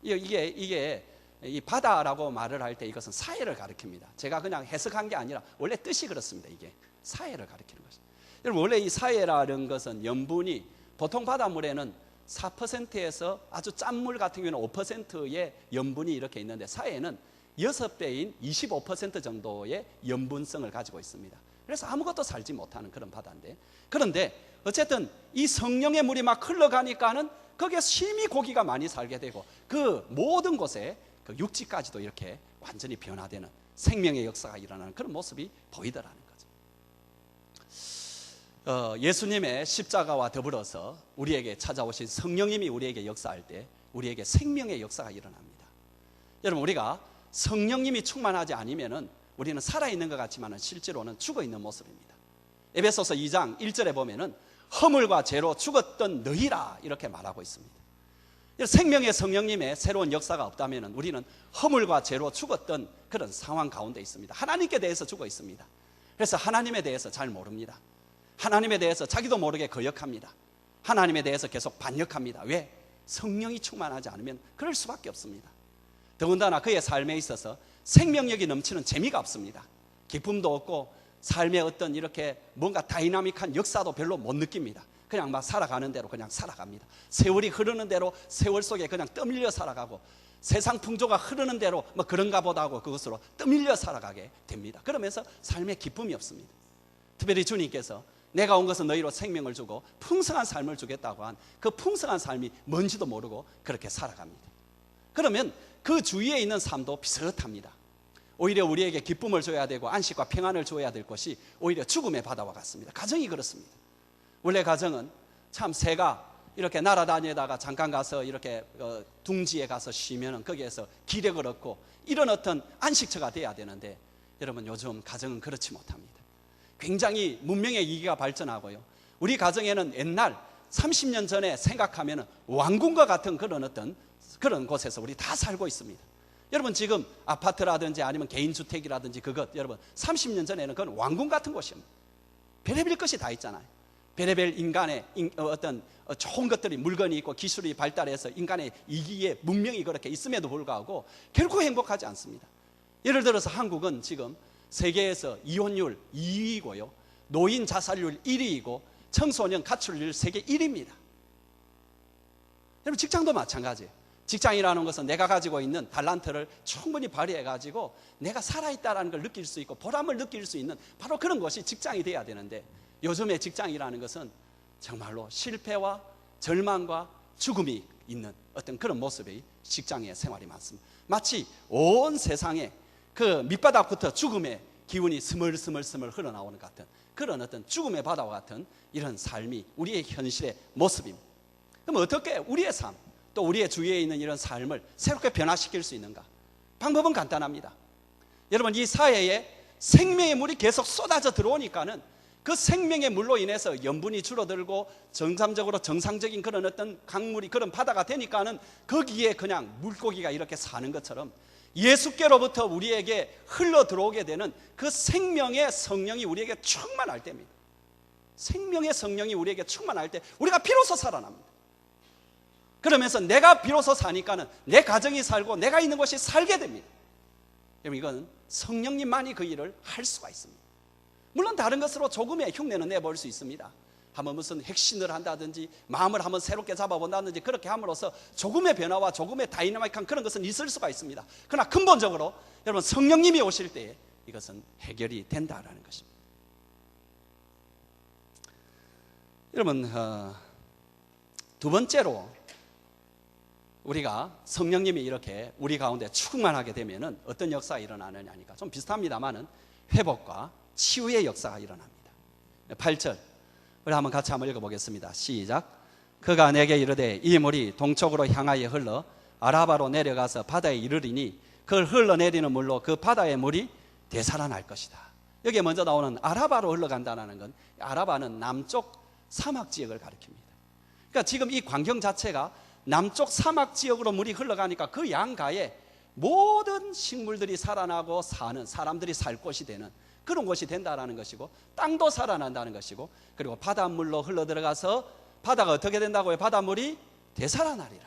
이게 이 바다라고 말을 할 때 이것은 사해를 가리킵니다. 제가 그냥 해석한 게 아니라 원래 뜻이 그렇습니다. 이게 사해를 가리키는 것입니다. 여러분 원래 이 사해라는 것은 염분이 보통 바닷물에는 4%에서 아주 짠 물 같은 경우는 5%의 염분이 이렇게 있는데 사해는 6배인 25% 정도의 염분성을 가지고 있습니다. 그래서 아무것도 살지 못하는 그런 바다인데, 그런데 어쨌든 이 성령의 물이 막 흘러가니까는 거기에 심히 고기가 많이 살게 되고 그 모든 곳에 그 육지까지도 이렇게 완전히 변화되는 생명의 역사가 일어나는 그런 모습이 보이더라는 거죠. 예수님의 십자가와 더불어서 우리에게 찾아오신 성령님이 우리에게 역사할 때 우리에게 생명의 역사가 일어납니다. 여러분 우리가 성령님이 충만하지 않으면은 우리는 살아있는 것 같지만 실제로는 죽어있는 모습입니다. 에베소서 2장 1절에 보면은 허물과 죄로 죽었던 너희라 이렇게 말하고 있습니다. 생명의 성령님의 새로운 역사가 없다면 우리는 허물과 죄로 죽었던 그런 상황 가운데 있습니다. 하나님께 대해서 죽어 있습니다. 그래서 하나님에 대해서 잘 모릅니다. 하나님에 대해서 자기도 모르게 거역합니다. 하나님에 대해서 계속 반역합니다. 왜? 성령이 충만하지 않으면 그럴 수밖에 없습니다. 더군다나 그의 삶에 있어서 생명력이 넘치는 재미가 없습니다. 기쁨도 없고 삶의 어떤 이렇게 뭔가 다이나믹한 역사도 별로 못 느낍니다. 그냥 막 살아가는 대로 그냥 살아갑니다. 세월이 흐르는 대로 세월 속에 그냥 떠밀려 살아가고, 세상 풍조가 흐르는 대로 뭐 그런가 보다 하고 그것으로 떠밀려 살아가게 됩니다. 그러면서 삶에 기쁨이 없습니다. 특별히 주님께서 내가 온 것은 너희로 생명을 주고 풍성한 삶을 주겠다고 한 그 풍성한 삶이 뭔지도 모르고 그렇게 살아갑니다. 그러면 그 주위에 있는 삶도 비슷합니다. 오히려 우리에게 기쁨을 줘야 되고 안식과 평안을 줘야 될 것이 오히려 죽음의 바다와 같습니다. 가정이 그렇습니다. 원래 가정은 참 새가 이렇게 날아다니다가 잠깐 가서 이렇게 둥지에 가서 쉬면 거기에서 기력을 얻고 이런 어떤 안식처가 돼야 되는데, 여러분 요즘 가정은 그렇지 못합니다. 굉장히 문명의 이기가 발전하고요, 우리 가정에는 옛날 30년 전에 생각하면 왕궁과 같은 그런 곳에서 우리 다 살고 있습니다. 여러분 지금 아파트라든지 아니면 개인주택이라든지 그것, 여러분 30년 전에는 그건 왕궁 같은 곳입니다. 별의별 것이 다 있잖아요. 별의별 인간의 어떤 좋은 것들이, 물건이 있고 기술이 발달해서 인간의 이기에 문명이 그렇게 있음에도 불구하고 결코 행복하지 않습니다. 예를 들어서 한국은 지금 세계에서 이혼율 2위이고요, 노인 자살률 1위이고 청소년 가출률 세계 1위입니다. 여러분 직장도 마찬가지예요. 직장이라는 것은 내가 가지고 있는 달란트를 충분히 발휘해가지고 내가 살아있다는 걸 느낄 수 있고 보람을 느낄 수 있는 바로 그런 것이 직장이 돼야 되는데, 요즘의 직장이라는 것은 정말로 실패와 절망과 죽음이 있는 어떤 그런 모습의 직장의 생활이 많습니다. 마치 온 세상에 그 밑바닥부터 죽음의 기운이 스멀스멀 흘러나오는 것 같은 그런 어떤 죽음의 바다와 같은 이런 삶이 우리의 현실의 모습입니다. 그럼 어떻게 우리의 삶, 또 우리의 주위에 있는 이런 삶을 새롭게 변화시킬 수 있는가? 방법은 간단합니다. 여러분 이 사회에 생명의 물이 계속 쏟아져 들어오니까는 그 생명의 물로 인해서 염분이 줄어들고 정상적인 그런 어떤 강물이, 그런 바다가 되니까는 거기에 그냥 물고기가 이렇게 사는 것처럼 예수께로부터 우리에게 흘러 들어오게 되는 그 생명의 성령이 우리에게 충만할 때입니다. 생명의 성령이 우리에게 충만할 때 우리가 비로소 살아납니다. 그러면서 내가 비로소 사니까는 내 가정이 살고 내가 있는 곳이 살게 됩니다. 여러분 이건 성령님만이 그 일을 할 수가 있습니다. 물론 다른 것으로 조금의 흉내는 내볼 수 있습니다. 한번 무슨 핵신을 한다든지 마음을 한번 새롭게 잡아본다든지 그렇게 함으로써 조금의 변화와 조금의 다이나믹한 그런 것은 있을 수가 있습니다. 그러나 근본적으로 여러분 성령님이 오실 때에 이것은 해결이 된다라는 것입니다. 여러분 두 번째로 우리가 성령님이 이렇게 우리 가운데 충만하게 되면은 어떤 역사가 일어나느냐니까 좀 비슷합니다만은 회복과 치유의 역사가 일어납니다. 8절 우리 한번 같이 한번 읽어보겠습니다. 시작. 그가 내게 이르되 이 물이 동쪽으로 향하여 흘러 아라바로 내려가서 바다에 이르리니 그걸 흘러내리는 물로 그 바다의 물이 되살아날 것이다. 여기에 먼저 나오는 아라바로 흘러간다는 건, 아라바는 남쪽 사막 지역을 가리킵니다. 그러니까 지금 이 광경 자체가 남쪽 사막 지역으로 물이 흘러가니까 그 양가에 모든 식물들이 살아나고 사는, 사람들이 살 곳이 되는 그런 곳이 된다는 것이고, 땅도 살아난다는 것이고, 그리고 바닷물로 흘러들어가서 바다가 어떻게 된다고요? 바닷물이 되살아나리라.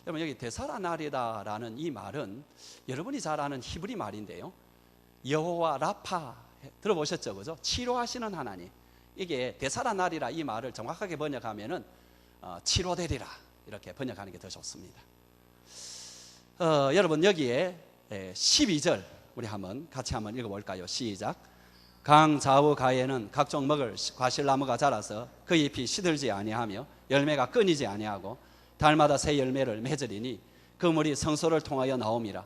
여러분 여기 되살아나리다라는 이 말은 여러분이 잘 아는 히브리 말인데요, 여호와 라파 들어보셨죠? 그죠? 치료하시는 하나님. 이게 되살아나리라 이 말을 정확하게 번역하면은 치료되리라 이렇게 번역하는 게 더 좋습니다. 여러분 여기에 12절 우리 한번 같이 한번 읽어볼까요? 시작. 강 좌우 가에는 각종 먹을 과실나무가 자라서 그 잎이 시들지 아니하며 열매가 끊이지 아니하고 달마다 새 열매를 맺으리니 그 물이 성소를 통하여 나옴이라.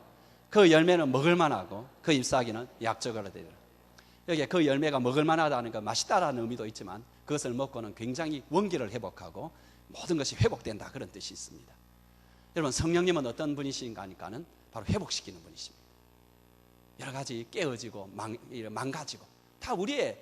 그 열매는 먹을만하고 그 잎사귀는 약적으로 되리라. 여기에 그 열매가 먹을만하다는 건 맛있다라는 의미도 있지만 그것을 먹고는 굉장히 원기를 회복하고 모든 것이 회복된다 그런 뜻이 있습니다. 여러분 성령님은 어떤 분이신가 하니까는 바로 회복시키는 분이십니다. 여러 가지 깨어지고 망가지고 다 우리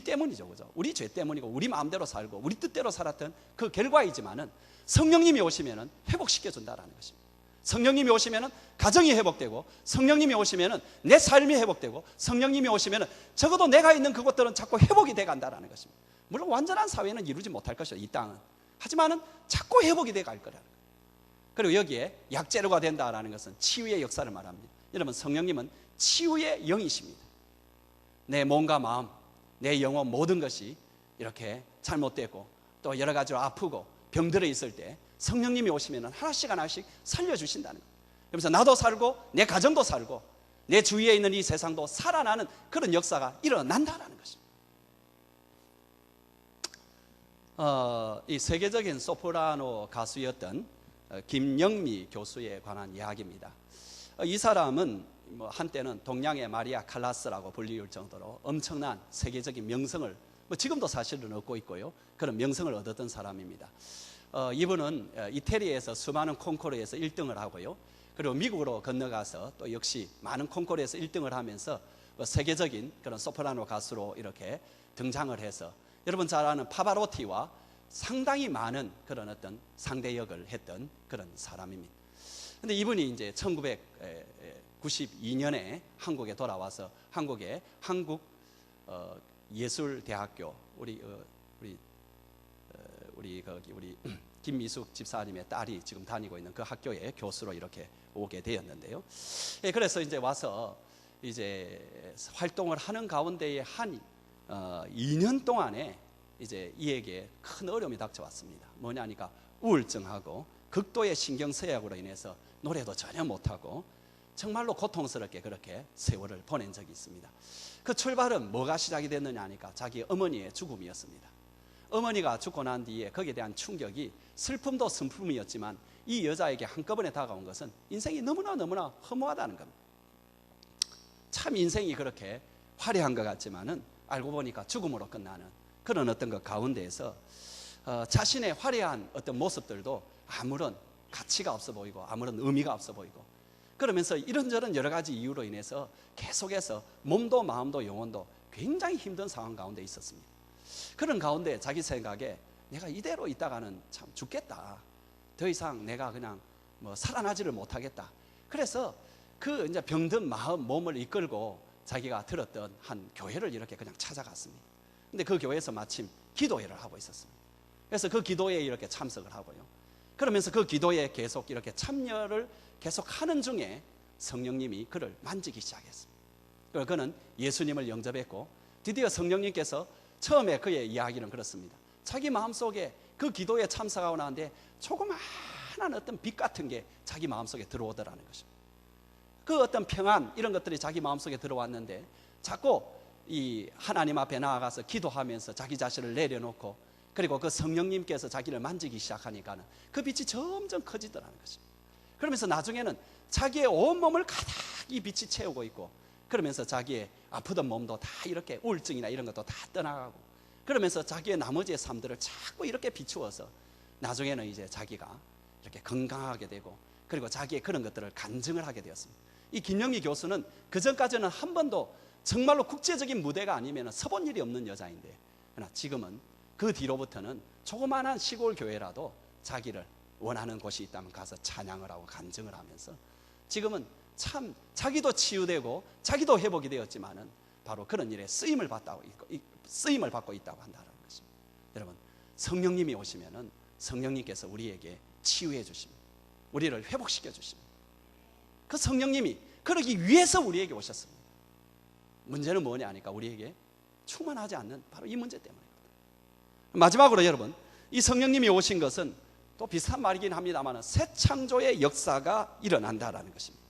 때문이죠, 그죠? 우리 죄 때문이고 우리 마음대로 살고 우리 뜻대로 살았던 그 결과이지만은 성령님이 오시면은 회복시켜 준다라는 것입니다. 성령님이 오시면은 가정이 회복되고 성령님이 오시면은 내 삶이 회복되고 성령님이 오시면은 적어도 내가 있는 그것들은 자꾸 회복이 돼 간다라는 것입니다. 물론 완전한 사회는 이루지 못할 것이다, 이 땅은. 하지만은 자꾸 회복이 돼 갈 거라는 거예요. 그리고 여기에 약재료가 된다라는 것은 치유의 역사를 말합니다. 여러분 성령님은 치유의 영이십니다. 내 몸과 마음, 내 영혼 모든 것이 이렇게 잘못되고 또 여러 가지로 아프고 병들어 있을 때 성령님이 오시면 하나씩 하나씩 살려주신다는 거예요. 그러면서 나도 살고 내 가정도 살고 내 주위에 있는 이 세상도 살아나는 그런 역사가 일어난다는 것입니다. 이 세계적인 소프라노 가수였던 김영미 교수에 관한 이야기입니다. 이 사람은 한때는 동양의 마리아 칼라스라고 불리울 정도로 엄청난 세계적인 명성을 지금도 사실은 얻고 있고요, 그런 명성을 얻었던 사람입니다. 이분은 이태리에서 수많은 콩쿠르에서 1등을 하고요, 그리고 미국으로 건너가서 또 역시 많은 콩쿠르에서 1등을 하면서 세계적인 그런 소프라노 가수로 이렇게 등장을 해서 여러분 잘 아는 파바로티와 상당히 많은 그런 어떤 상대 역을 했던 그런 사람입니다. 근데 이분이 이제 1992년에 한국에 돌아와서 한국의 한국 예술대학교 우리 김미숙 집사님의 딸이 지금 다니고 있는 그 학교의 교수로 이렇게 오게 되었는데요. 그래서 이제 와서 이제 활동을 하는 가운데에 한 2년 동안에 이제 이에게 큰 어려움이 닥쳐왔습니다. 뭐냐니까 우울증하고 극도의 신경쇠약으로 인해서 노래도 전혀 못하고 정말로 고통스럽게 그렇게 세월을 보낸 적이 있습니다. 그 출발은 뭐가 시작이 됐느냐 하니까 자기 어머니의 죽음이었습니다. 어머니가 죽고 난 뒤에 거기에 대한 충격이 슬픔도 슬픔이었지만 이 여자에게 한꺼번에 다가온 것은 인생이 너무나 허무하다는 겁니다. 참 인생이 그렇게 화려한 것 같지만은 알고 보니까 죽음으로 끝나는 그런 어떤 것 가운데에서 자신의 화려한 어떤 모습들도 아무런 가치가 없어 보이고 아무런 의미가 없어 보이고 그러면서 이런저런 여러 가지 이유로 인해서 계속해서 몸도 마음도 영혼도 굉장히 힘든 상황 가운데 있었습니다. 그런 가운데 자기 생각에 내가 이대로 있다가는 참 죽겠다. 더 이상 내가 그냥 살아나지를 못하겠다. 그래서 그 이제 병든 마음, 몸을 이끌고 자기가 들었던 한 교회를 이렇게 그냥 찾아갔습니다. 근데 그 교회에서 마침 기도회를 하고 있었습니다. 그래서 그 기도회에 이렇게 참석을 하고요. 그러면서 그 기도에 계속 이렇게 참여를 계속 하는 중에 성령님이 그를 만지기 시작했습니다. 그리고 그는 예수님을 영접했고 드디어 성령님께서 처음에 그의 이야기는 그렇습니다. 자기 마음속에 그 기도에 참석하고 나는데 조그마한 어떤 빛 같은 게 자기 마음속에 들어오더라는 것입니다. 그 어떤 평안 이런 것들이 자기 마음속에 들어왔는데 자꾸 이 하나님 앞에 나아가서 기도하면서 자기 자신을 내려놓고 그리고 그 성령님께서 자기를 만지기 시작하니까는 그 빛이 점점 커지더라는 것입니다. 그러면서 나중에는 자기의 온몸을 가득 이 빛이 채우고 있고 그러면서 자기의 아프던 몸도 다 이렇게 우울증이나 이런 것도 다 떠나가고 그러면서 자기의 나머지의 삶들을 자꾸 이렇게 비추어서 나중에는 이제 자기가 이렇게 건강하게 되고 그리고 자기의 그런 것들을 간증을 하게 되었습니다. 이 김영미 교수는 그 전까지는 한 번도 정말로 국제적인 무대가 아니면 서본 일이 없는 여자인데 그러나 지금은 그 뒤로부터는 조그마한 시골 교회라도 자기를 원하는 곳이 있다면 가서 찬양을 하고 간증을 하면서 지금은 참 자기도 치유되고 자기도 회복이 되었지만은 바로 그런 일에 쓰임을 받고 있다고 한다는 것입니다. 여러분 성령님이 오시면은 성령님께서 우리에게 치유해 주십니다. 우리를 회복시켜 주십니다. 그 성령님이 그러기 위해서 우리에게 오셨습니다. 문제는 뭐냐 하니까 우리에게 충만하지 않는 바로 이 문제 때문이거든요. 마지막으로 여러분 이 성령님이 오신 것은 또 비슷한 말이긴 합니다만 새 창조의 역사가 일어난다라는 것입니다.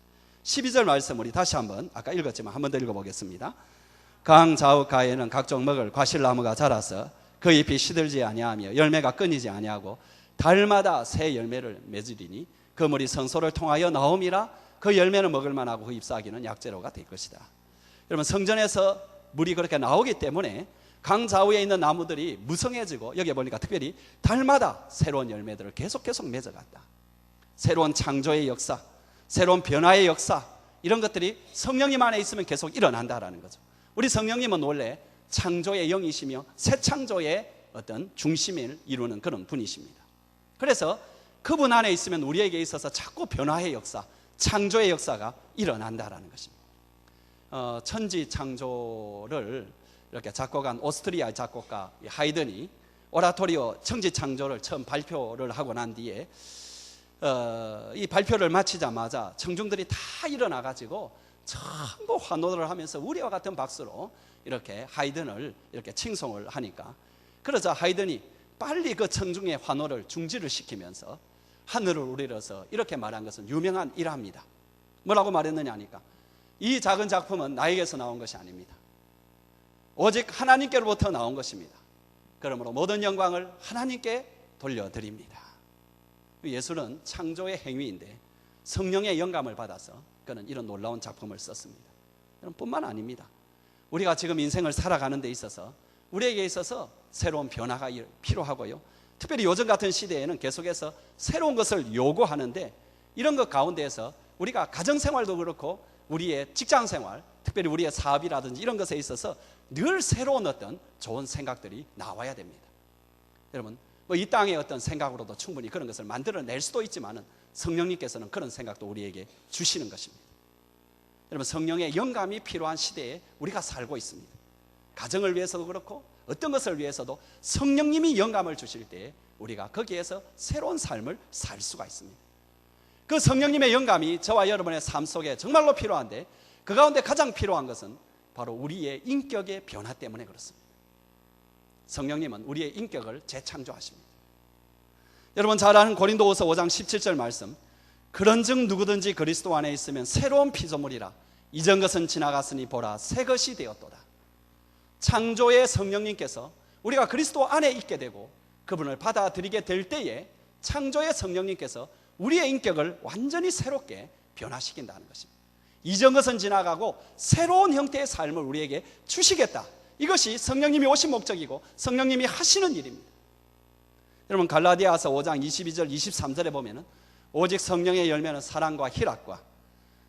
12절 말씀 우리 다시 한번 아까 읽었지만 한번 더 읽어보겠습니다. 강 좌우가에는 각종 먹을 과실나무가 자라서 그 잎이 시들지 아니하며 열매가 끊이지 아니하고 달마다 새 열매를 맺으리니 그 물이 성소를 통하여 나옴이라 그 열매는 먹을 만하고 그 잎사귀는 약재로가 될 것이다. 여러분 성전에서 물이 그렇게 나오기 때문에 강 좌우에 있는 나무들이 무성해지고 여기 보니까 특별히 달마다 새로운 열매들을 계속 맺어갔다. 새로운 창조의 역사, 새로운 변화의 역사 이런 것들이 성령님 안에 있으면 계속 일어난다라는 거죠. 우리 성령님은 원래 창조의 영이시며 새 창조의 어떤 중심을 이루는 그런 분이십니다. 그래서 그분 안에 있으면 우리에게 있어서 자꾸 변화의 역사, 창조의 역사가 일어난다라는 것입니다. 천지 창조를 이렇게 작곡한 오스트리아 작곡가 하이든이 오라토리오 천지 창조를 처음 발표를 하고 난 뒤에 이 발표를 마치자마자 청중들이 다 일어나 가지고 전부 환호를 하면서 우리와 같은 박수로 이렇게 하이든을 이렇게 칭송을 하니까, 그러자 하이든이 빨리 그 청중의 환호를 중지를 시키면서 하늘을 우러러서 이렇게 말한 것은 유명한 일화입니다. 뭐라고 말했느냐 하니까, 이 작은 작품은 나에게서 나온 것이 아닙니다. 오직 하나님께로부터 나온 것입니다. 그러므로 모든 영광을 하나님께 돌려드립니다. 예술은 창조의 행위인데 성령의 영감을 받아서 그는 이런 놀라운 작품을 썼습니다. 뿐만 아닙니다. 우리가 지금 인생을 살아가는 데 있어서 우리에게 있어서 새로운 변화가 필요하고요, 특별히 요즘 같은 시대에는 계속해서 새로운 것을 요구하는데, 이런 것 가운데에서 우리가 가정생활도 그렇고 우리의 직장생활, 특별히 우리의 사업이라든지 이런 것에 있어서 늘 새로운 어떤 좋은 생각들이 나와야 됩니다. 여러분, 이 땅의 어떤 생각으로도 충분히 그런 것을 만들어낼 수도 있지만 성령님께서는 그런 생각도 우리에게 주시는 것입니다. 여러분, 성령의 영감이 필요한 시대에 우리가 살고 있습니다. 가정을 위해서도 그렇고 어떤 것을 위해서도 성령님이 영감을 주실 때에 우리가 거기에서 새로운 삶을 살 수가 있습니다. 그 성령님의 영감이 저와 여러분의 삶 속에 정말로 필요한데, 그 가운데 가장 필요한 것은 바로 우리의 인격의 변화 때문에 그렇습니다. 성령님은 우리의 인격을 재창조하십니다. 여러분 잘 아는 고린도후서 5장 17절 말씀, 그런즉 누구든지 그리스도 안에 있으면 새로운 피조물이라, 이전 것은 지나갔으니 보라 새 것이 되었도다. 창조의 성령님께서 우리가 그리스도 안에 있게 되고 그분을 받아들이게 될 때에 창조의 성령님께서 우리의 인격을 완전히 새롭게 변화시킨다는 것입니다. 이전 것은 지나가고 새로운 형태의 삶을 우리에게 주시겠다. 이것이 성령님이 오신 목적이고 성령님이 하시는 일입니다. 여러분 갈라디아서 5장 22절 23절에 보면은 오직 성령의 열매는 사랑과 희락과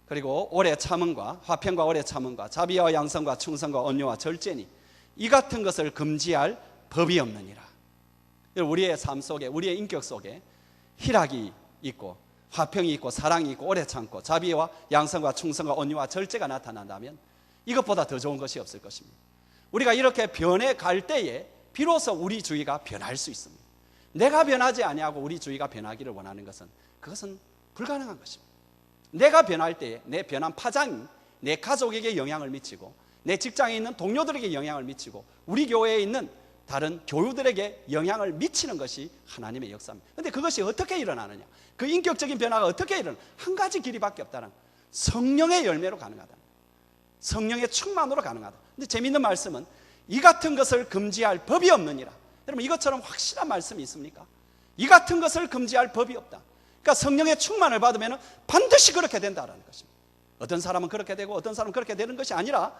그리고 오래 참음과 화평과 오래 참음과 자비와 양성과 충성과 온유와 절제니 이 같은 것을 금지할 법이 없느니라. 우리의 삶 속에, 우리의 인격 속에 희락이 있고 화평이 있고 사랑이 있고 오래 참고 자비와 양성과 충성과 온유와 절제가 나타난다면 이것보다 더 좋은 것이 없을 것입니다. 우리가 이렇게 변해갈 때에 비로소 우리 주위가 변할 수 있습니다. 내가 변하지 아니하고 우리 주위가 변하기를 원하는 것은 그것은 불가능한 것입니다. 내가 변할 때에 내 변한 파장이 내 가족에게 영향을 미치고 내 직장에 있는 동료들에게 영향을 미치고 우리 교회에 있는 다른 교우들에게 영향을 미치는 것이 하나님의 역사입니다. 그런데 그것이 어떻게 일어나느냐, 그 인격적인 변화가 어떻게 일어나느냐, 한 가지 길이밖에 없다는, 성령의 열매로 가능하다, 성령의 충만으로 가능하다. 근데 재미있는 말씀은 이 같은 것을 금지할 법이 없느니라. 여러분 이것처럼 확실한 말씀이 있습니까? 이 같은 것을 금지할 법이 없다. 그러니까 성령의 충만을 받으면 반드시 그렇게 된다는 것입니다. 어떤 사람은 그렇게 되고 어떤 사람은 그렇게 되는 것이 아니라,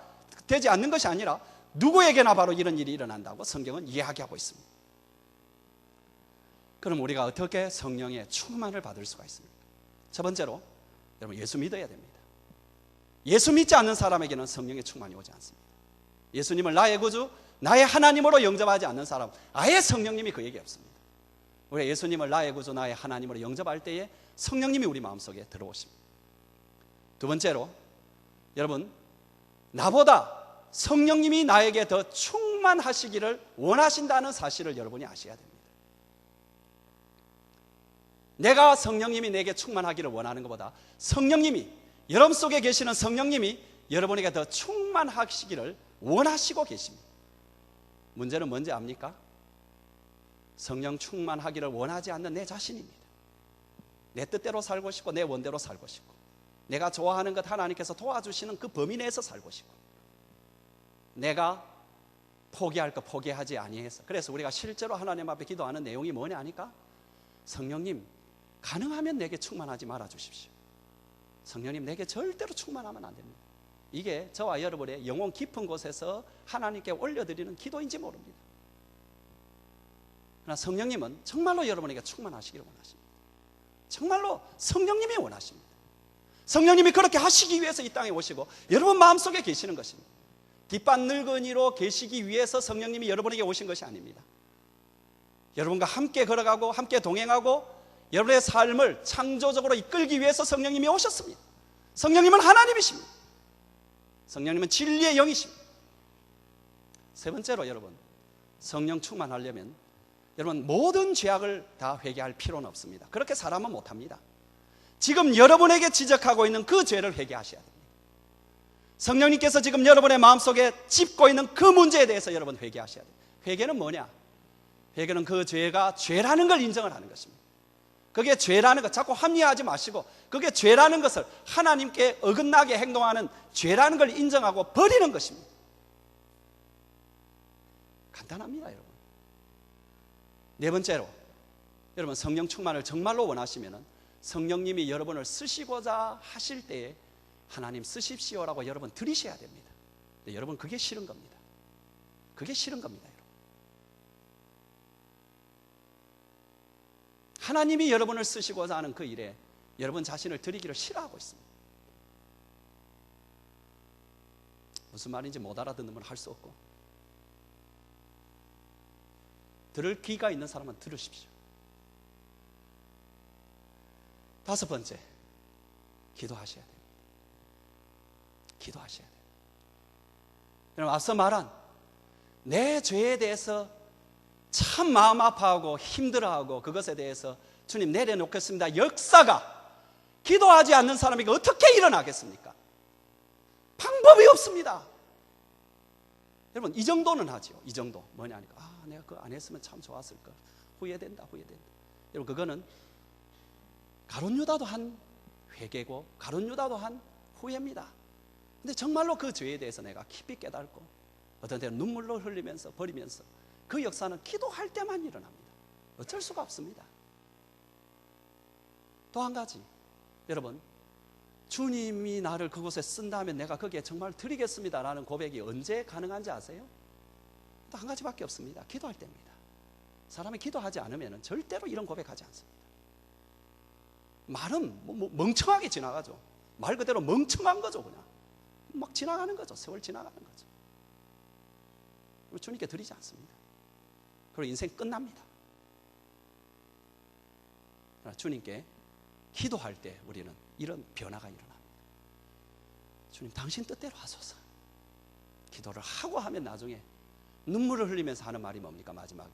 되지 않는 것이 아니라 누구에게나 바로 이런 일이 일어난다고 성경은 이야기하고 있습니다. 그럼 우리가 어떻게 성령의 충만을 받을 수가 있습니까? 첫 번째로 여러분 예수 믿어야 됩니다. 예수 믿지 않는 사람에게는 성령의 충만이 오지 않습니다. 예수님을 나의 구주, 나의 하나님으로 영접하지 않는 사람, 아예 성령님이 그에게 없습니다. 우리가 예수님을 나의 구주, 나의 하나님으로 영접할 때에 성령님이 우리 마음속에 들어오십니다. 두 번째로 여러분, 나보다 성령님이 나에게 더 충만하시기를 원하신다는 사실을 여러분이 아셔야 됩니다. 내가 성령님이 내게 충만하기를 원하는 것보다 성령님이, 여러분 속에 계시는 성령님이 여러분에게 더 충만하시기를 원하시고 계십니다. 문제는 뭔지 압니까? 성령 충만하기를 원하지 않는 내 자신입니다. 내 뜻대로 살고 싶고 내 원대로 살고 싶고 내가 좋아하는 것 하나님께서 도와주시는 그 범위 내에서 살고 싶고 내가 포기할 것 포기하지 아니해서, 그래서 우리가 실제로 하나님 앞에 기도하는 내용이 뭐냐 하니까 성령님 가능하면 내게 충만하지 말아 주십시오. 성령님 내게 절대로 충만하면 안 됩니다. 이게 저와 여러분의 영혼 깊은 곳에서 하나님께 올려드리는 기도인지 모릅니다. 그러나 성령님은 정말로 여러분에게 충만하시기를 원하십니다. 정말로 성령님이 원하십니다. 성령님이 그렇게 하시기 위해서 이 땅에 오시고 여러분 마음속에 계시는 것입니다. 뒷밭 늙은이로 계시기 위해서 성령님이 여러분에게 오신 것이 아닙니다. 여러분과 함께 걸어가고 함께 동행하고 여러분의 삶을 창조적으로 이끌기 위해서 성령님이 오셨습니다. 성령님은 하나님이십니다. 성령님은 진리의 영이십니다. 세 번째로 여러분, 성령 충만하려면 여러분 모든 죄악을 다 회개할 필요는 없습니다. 그렇게 사람은 못합니다. 지금 여러분에게 지적하고 있는 그 죄를 회개하셔야 됩니다. 성령님께서 지금 여러분의 마음속에 짚고 있는 그 문제에 대해서 여러분 회개하셔야 돼요. 회개는 뭐냐? 회개는 그 죄가 죄라는 걸 인정을 하는 것입니다. 그게 죄라는 것, 자꾸 합리화하지 마시고 그게 죄라는 것을, 하나님께 어긋나게 행동하는 죄라는 걸 인정하고 버리는 것입니다. 간단합니다, 여러분. 네 번째로, 여러분 성령 충만을 정말로 원하시면 성령님이 여러분을 쓰시고자 하실 때에 하나님 쓰십시오라고 여러분 드리셔야 됩니다. 근데 여러분 그게 싫은 겁니다. 그게 싫은 겁니다, 여러분. 하나님이 여러분을 쓰시고자 하는 그 일에 여러분 자신을 드리기를 싫어하고 있습니다. 무슨 말인지 못 알아듣는 건 할 수 없고, 들을 귀가 있는 사람은 들으십시오. 다섯 번째, 기도하셔야 됩니다. 기도하셔야 돼요. 여러분 앞서 말한 내 죄에 대해서 참 마음 아파하고 힘들어하고 그것에 대해서 주님 내려놓겠습니다 역사가 기도하지 않는 사람에게 어떻게 일어나겠습니까? 방법이 없습니다. 여러분 이 정도는 하죠. 이 정도 뭐냐니까, 내가 그거 안 했으면 참 좋았을 걸, 후회된다. 여러분 그거는 가룟 유다도 한 회개고 가룟 유다도 한 후회입니다. 근데 정말로 그 죄에 대해서 내가 깊이 깨닫고 어떤 때는 눈물로 흘리면서 버리면서 그 역사는 기도할 때만 일어납니다. 어쩔 수가 없습니다. 또 한 가지, 여러분 주님이 나를 그곳에 쓴다면 내가 거기에 정말 드리겠습니다라는 고백이 언제 가능한지 아세요? 또 한 가지밖에 없습니다. 기도할 때입니다. 사람이 기도하지 않으면 절대로 이런 고백하지 않습니다. 말은 멍청하게 지나가죠. 말 그대로 멍청한 거죠. 그냥 막 지나가는 거죠. 세월 지나가는 거죠. 주님께 드리지 않습니다. 그리고 인생 끝납니다. 그러나 주님께 기도할 때 우리는 이런 변화가 일어납니다. 주님 당신 뜻대로 하소서. 기도를 하고 하면 나중에 눈물을 흘리면서 하는 말이 뭡니까? 마지막에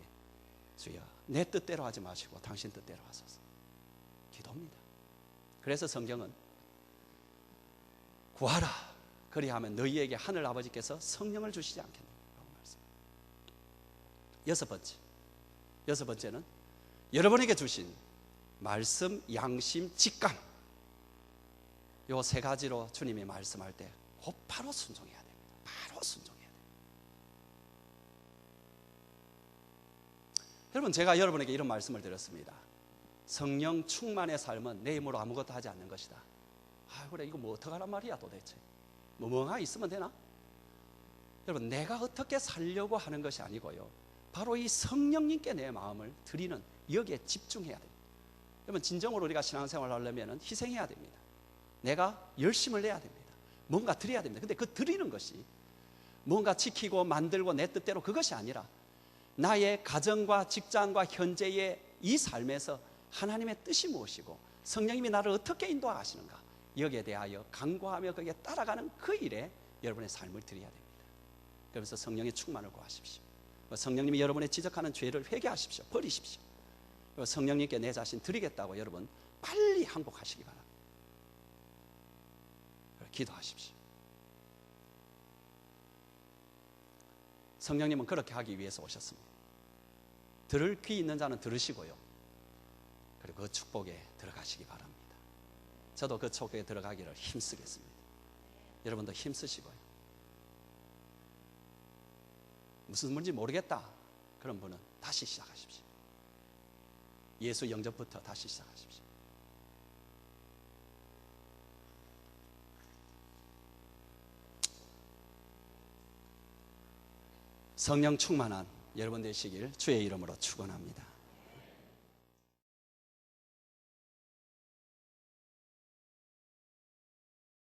주여 내 뜻대로 하지 마시고 당신 뜻대로 하소서. 기도입니다. 그래서 성경은 구하라 그리하면 너희에게 하늘 아버지께서 성령을 주시지 않겠느냐고 말씀합니다. 여섯 번째는 여러분에게 주신 말씀, 양심, 직감, 요 세 가지로 주님이 말씀할 때 곧바로 순종해야 됩니다. 바로 순종해야 돼요. 여러분 제가 여러분에게 이런 말씀을 드렸습니다. 성령 충만의 삶은 내 힘으로 아무것도 하지 않는 것이다. 그래 이거 뭐 어떡하란 말이야 도대체. 멍하게 있으면 되나? 여러분 내가 어떻게 살려고 하는 것이 아니고요, 바로 이 성령님께 내 마음을 드리는 여기에 집중해야 됩니다. 여러분 진정으로 우리가 신앙생활을 하려면 희생해야 됩니다. 내가 열심을 내야 됩니다. 뭔가 드려야 됩니다. 근데 그 드리는 것이 뭔가 지키고 만들고 내 뜻대로 그것이 아니라 나의 가정과 직장과 현재의 이 삶에서 하나님의 뜻이 무엇이고 성령님이 나를 어떻게 인도하시는가, 여기에 대하여 간구하며 거기에 따라가는 그 일에 여러분의 삶을 드려야 됩니다. 그래서 성령의 충만을 구하십시오. 성령님이 여러분의 지적하는 죄를 회개하십시오. 버리십시오. 성령님께 내 자신 드리겠다고 여러분 빨리 항복하시기 바랍니다. 기도하십시오. 성령님은 그렇게 하기 위해서 오셨습니다. 들을 귀 있는 자는 들으시고요, 그리고 그 축복에 들어가시기 바랍니다. 저도 그 축복에 들어가기를 힘쓰겠습니다. 여러분도 힘쓰시고요. 무슨 문제인지 모르겠다 그런 분은 다시 시작하십시오. 예수 영접부터 다시 시작하십시오. 성령 충만한 여러분 되시길 주의 이름으로 축원합니다.